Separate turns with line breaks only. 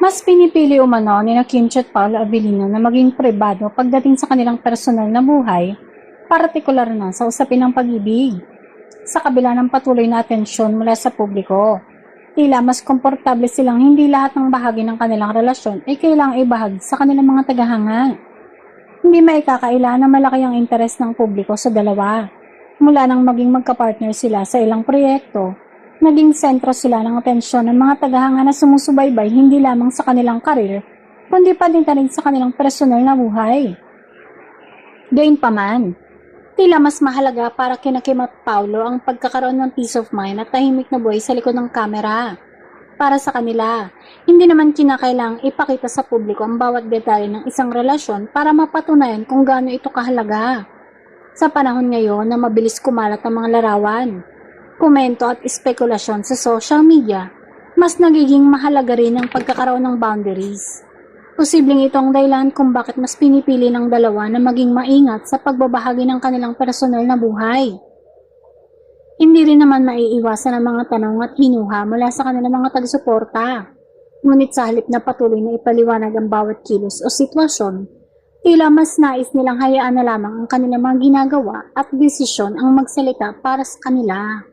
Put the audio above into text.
Mas pinipili umano ni Kim at Paolo Abilino na maging pribado pagdating sa kanilang personal na buhay, partikular na sa usapin ng pag-ibig. Sa kabila ng patuloy na atensyon mula sa publiko, tila mas komportable silang hindi lahat ng bahagi ng kanilang relasyon ay kailangang ibahagi sa kanilang mga tagahanga. Hindi maikakaila na malaki ang interes ng publiko sa dalawa. Mula nang maging magkapartner sila sa ilang proyekto, naging sentro sila ng atensyon ng mga tagahanga na sumusubaybay hindi lamang sa kanilang karir, kundi pa din sa kanilang personal na buhay. Gayunpaman, tila mas mahalaga para kina Kim at Paolo ang pagkakaroon ng peace of mind at tahimik na buhay sa likod ng kamera. Para sa kanila, hindi naman kinakailangang ipakita sa publiko ang bawat detalye ng isang relasyon para mapatunayan kung gaano ito kahalaga. Sa panahon ngayon na mabilis kumalat ang mga larawan, komento at espekulasyon sa social media, mas nagiging mahalaga rin ang pagkakaroon ng boundaries. Posibleng ito ang dahilan kung bakit mas pinipili ng dalawa na maging maingat sa pagbabahagi ng kanilang personal na buhay. Hindi rin naman maiiwasan ang mga tanong at hinuha mula sa kanilang mga taga-suporta. Ngunit sa halip na patuloy na ipaliwanag ang bawat kilos o sitwasyon, tila mas nais nilang hayaan na lamang ang kanilang mga ginagawa at desisyon ang magsalita para sa kanila.